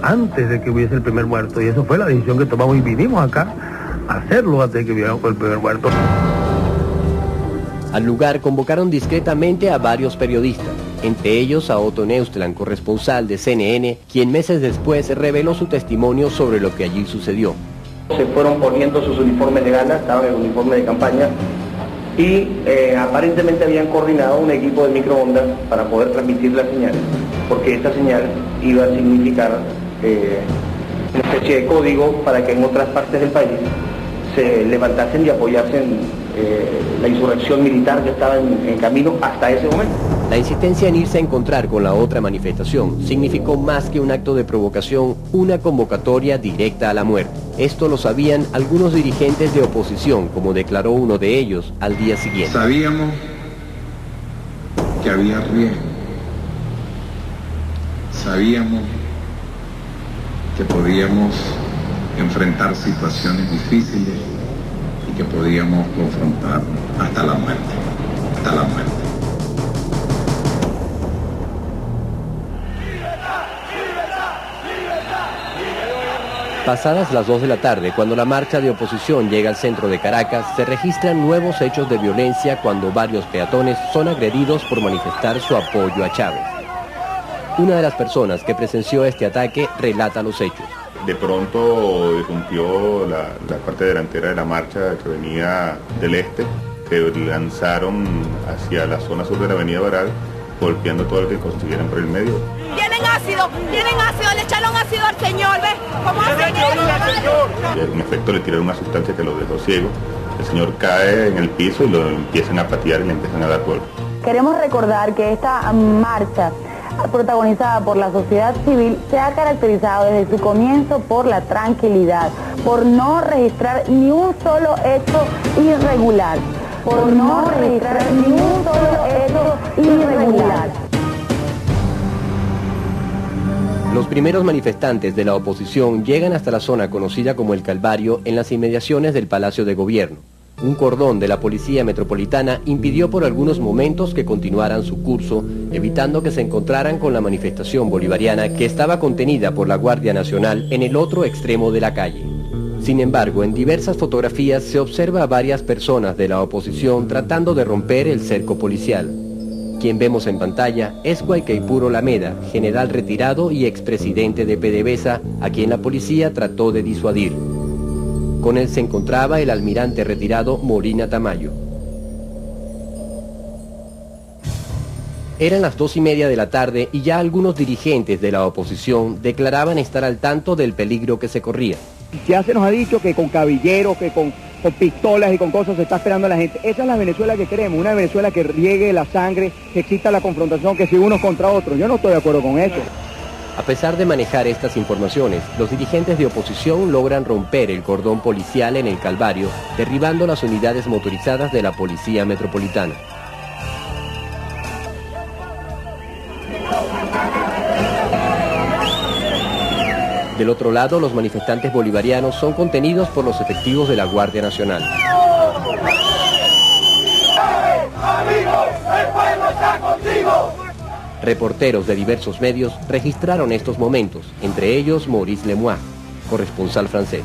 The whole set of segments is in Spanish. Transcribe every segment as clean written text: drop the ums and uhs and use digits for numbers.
Antes de que hubiese el primer muerto, y eso fue la decisión que tomamos y vinimos acá a hacerlo antes de que hubiera el primer muerto. Al lugar convocaron discretamente a varios periodistas, entre ellos a Otto Neustlan, corresponsal de CNN, quien meses después reveló su testimonio sobre lo que allí sucedió. Se fueron poniendo sus uniformes de gala, estaban en el uniforme de campaña, y aparentemente habían coordinado un equipo de microondas para poder transmitir la señal, porque esta señal iba a significar una especie de código para que en otras partes del país se levantasen y apoyasen la insurrección militar que estaba en camino hasta ese momento. La insistencia en irse a encontrar con la otra manifestación significó más que un acto de provocación, una convocatoria directa a la muerte. Esto lo sabían algunos dirigentes de oposición, como declaró uno de ellos al día siguiente. Sabíamos que había riesgo. Sabíamos que podíamos enfrentar situaciones difíciles y que podíamos confrontar hasta la muerte, hasta la muerte. Pasadas las 2 de la tarde, cuando la marcha de oposición llega al centro de Caracas, se registran nuevos hechos de violencia cuando varios peatones son agredidos por manifestar su apoyo a Chávez. Una de las personas que presenció este ataque relata los hechos. De pronto irrumpió la parte delantera de la marcha que venía del este, que lanzaron hacia la zona sur de la avenida Baral, golpeando todo lo que consiguieran por el medio. Tienen ácido, le echaron ácido al señor, ¿ves? ¿Cómo hacen eso? En efecto le tiraron una sustancia que lo dejó ciego. El señor cae en el piso y lo empiezan a patear y le empiezan a dar golpes. Queremos recordar que esta marcha, protagonizada por la sociedad civil, se ha caracterizado desde su comienzo por la tranquilidad, por no registrar ni un solo hecho irregular, Los primeros manifestantes de la oposición llegan hasta la zona conocida como el Calvario en las inmediaciones del Palacio de Gobierno. Un cordón de la Policía Metropolitana impidió por algunos momentos que continuaran su curso, evitando que se encontraran con la manifestación bolivariana que estaba contenida por la Guardia Nacional en el otro extremo de la calle. Sin embargo, en diversas fotografías se observa a varias personas de la oposición tratando de romper el cerco policial. Quien vemos en pantalla es Guaycaipuro Lameda, general retirado y expresidente de PDVSA, a quien la policía trató de disuadir. Con él se encontraba el almirante retirado Molina Tamayo. Eran las 2:30 de la tarde y ya algunos dirigentes de la oposición declaraban estar al tanto del peligro que se corría. Ya se nos ha dicho que con cabilleros, que con pistolas y con cosas se está esperando a la gente. Esa es la Venezuela que queremos, una Venezuela que riegue la sangre, que exista la confrontación, que si unos contra otros. Yo no estoy de acuerdo con eso. A pesar de manejar estas informaciones, los dirigentes de oposición logran romper el cordón policial en el Calvario, derribando las unidades motorizadas de la Policía Metropolitana. Del otro lado, los manifestantes bolivarianos son contenidos por los efectivos de la Guardia Nacional. ¡Amigos, el pueblo está contigo! Reporteros de diversos medios registraron estos momentos, entre ellos Maurice Lemoine, corresponsal francés.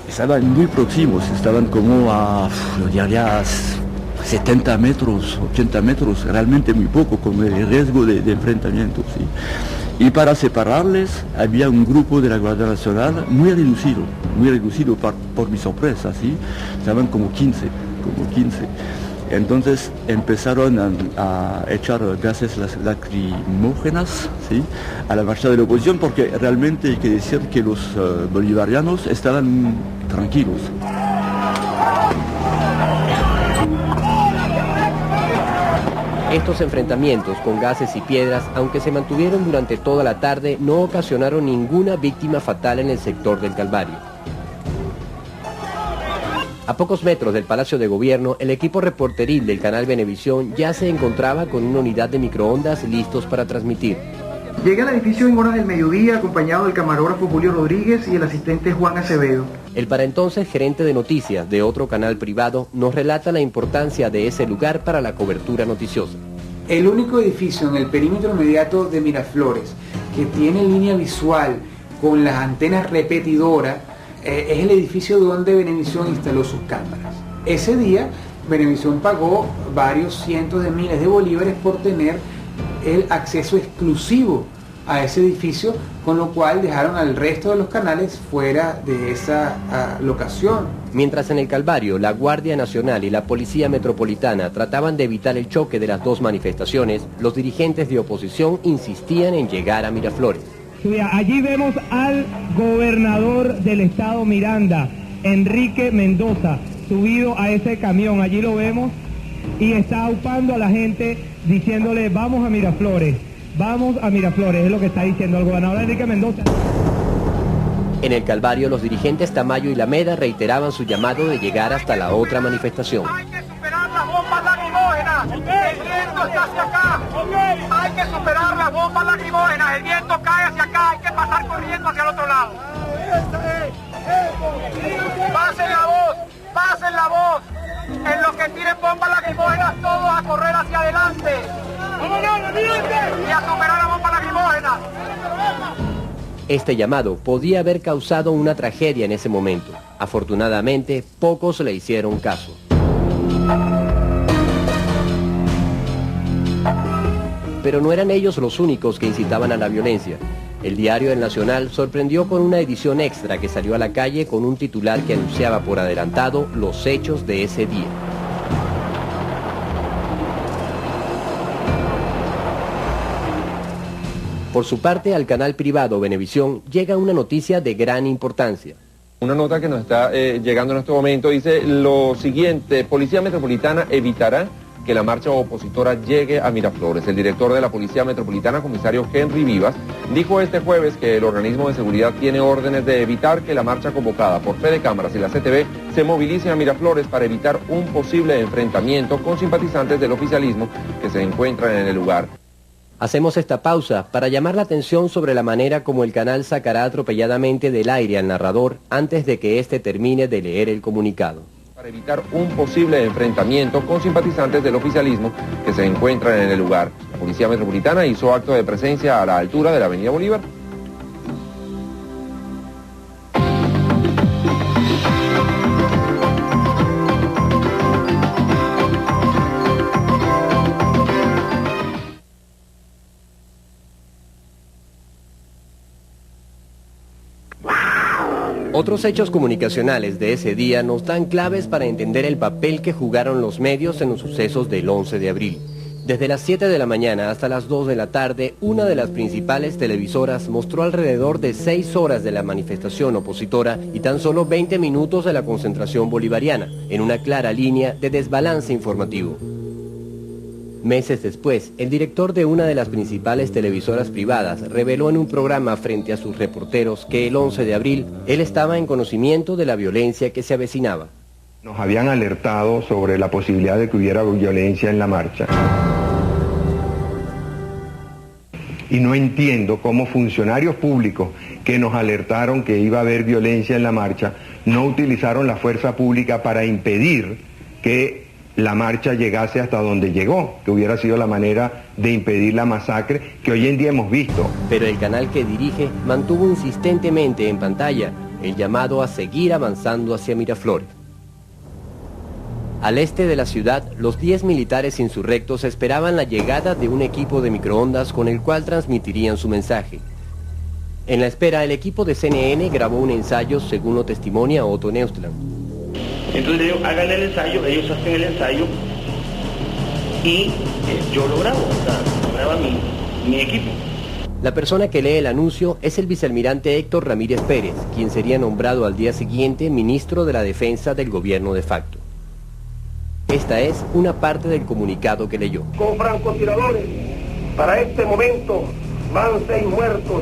Estaban muy próximos, estaban como a 70 metros, 80 metros, realmente muy poco, con el riesgo de enfrentamiento. ¿Sí? Y para separarles había un grupo de la Guardia Nacional muy reducido por mi sorpresa, ¿sí? Estaban como 15. Entonces empezaron a echar gases lacrimógenas, ¿sí?, a la marcha de la oposición, porque realmente hay que decir que los bolivarianos estaban tranquilos. Estos enfrentamientos con gases y piedras, aunque se mantuvieron durante toda la tarde, no ocasionaron ninguna víctima fatal en el sector del Calvario. A pocos metros del Palacio de Gobierno, el equipo reporteril del canal Venevisión ya se encontraba con una unidad de microondas listos para transmitir. Llegué al edificio en horas del mediodía acompañado del camarógrafo Julio Rodríguez y el asistente Juan Acevedo. El para entonces gerente de noticias de otro canal privado nos relata la importancia de ese lugar para la cobertura noticiosa. El único edificio en el perímetro inmediato de Miraflores que tiene línea visual con las antenas repetidoras es el edificio donde Venevisión instaló sus cámaras. Ese día Venevisión pagó varios cientos de miles de bolívares por tener el acceso exclusivo a ese edificio, con lo cual dejaron al resto de los canales fuera de esa locación. Mientras en el Calvario la Guardia Nacional y la Policía Metropolitana trataban de evitar el choque de las dos manifestaciones, los dirigentes de oposición insistían en llegar a Miraflores. Allí vemos al gobernador del estado Miranda, Enrique Mendoza, subido a ese camión, allí lo vemos, y está aupando a la gente diciéndole vamos a Miraflores, es lo que está diciendo el gobernador Enrique Mendoza. En el Calvario los dirigentes Tamayo y Lameda reiteraban su llamado de llegar hasta la otra manifestación. Hay que superar las bombas lacrimógenas, el viento está hacia acá, hay que superar las bombas lacrimógenas, el viento cae hacia acá, hay que pasar corriendo hacia el otro lado. Pasen la voz, en los que tiren bombas lacrimógenas todos a correr hacia adelante y a superar la bomba lacrimógena. Este llamado podía haber causado una tragedia en ese momento. Afortunadamente, pocos le hicieron caso. Pero no eran ellos los únicos que incitaban a la violencia. El diario El Nacional sorprendió con una edición extra que salió a la calle con un titular que anunciaba por adelantado los hechos de ese día. Por su parte, al canal privado Venevisión llega una noticia de gran importancia. Una nota que nos está llegando en este momento dice lo siguiente: Policía Metropolitana evitará que la marcha opositora llegue a Miraflores. El director de la Policía Metropolitana, comisario Henry Vivas, dijo este jueves que el organismo de seguridad tiene órdenes de evitar que la marcha convocada por Fede Cámaras y la CTV se movilice a Miraflores para evitar un posible enfrentamiento con simpatizantes del oficialismo que se encuentran en el lugar. Hacemos esta pausa para llamar la atención sobre la manera como el canal sacará atropelladamente del aire al narrador antes de que éste termine de leer el comunicado. Para evitar un posible enfrentamiento con simpatizantes del oficialismo que se encuentran en el lugar. La Policía Metropolitana hizo acto de presencia a la altura de la Avenida Bolívar. Otros hechos comunicacionales de ese día nos dan claves para entender el papel que jugaron los medios en los sucesos del 11 de abril. Desde las 7 de la mañana hasta las 2 de la tarde, una de las principales televisoras mostró alrededor de 6 horas de la manifestación opositora y tan solo 20 minutos de la concentración bolivariana, en una clara línea de desbalance informativo. Meses después, el director de una de las principales televisoras privadas reveló en un programa frente a sus reporteros que el 11 de abril él estaba en conocimiento de la violencia que se avecinaba. Nos habían alertado sobre la posibilidad de que hubiera violencia en la marcha. Y no entiendo cómo funcionarios públicos que nos alertaron que iba a haber violencia en la marcha no utilizaron la fuerza pública para impedir que la marcha llegase hasta donde llegó, que hubiera sido la manera de impedir la masacre que hoy en día hemos visto. Pero el canal que dirige mantuvo insistentemente en pantalla el llamado a seguir avanzando hacia Miraflores. Al este de la ciudad, los 10 militares insurrectos esperaban la llegada de un equipo de microondas con el cual transmitirían su mensaje. En la espera, el equipo de CNN grabó un ensayo, según lo testimonia Otto Neustland. Entonces le digo, hagan el ensayo, ellos hacen el ensayo y yo lo grabo, o sea, lo graba mi equipo. La persona que lee el anuncio es el vicealmirante Héctor Ramírez Pérez, quien sería nombrado al día siguiente ministro de la Defensa del gobierno de facto. Esta es una parte del comunicado que leyó. Con francotiradores, para este momento van 6 muertos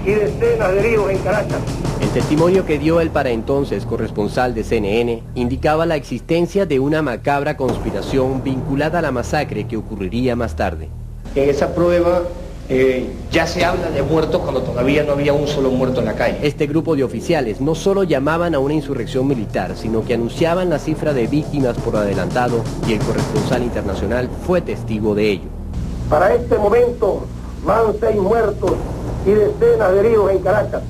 y decenas de heridos en Caracas. El testimonio que dio el para entonces corresponsal de CNN indicaba la existencia de una macabra conspiración vinculada a la masacre que ocurriría más tarde. En esa prueba ya se habla de muertos cuando todavía no había un solo muerto en la calle. Este grupo de oficiales no solo llamaban a una insurrección militar, sino que anunciaban la cifra de víctimas por adelantado y el corresponsal internacional fue testigo de ello. Para este momento van 6 muertos y decenas de heridos en Caracas.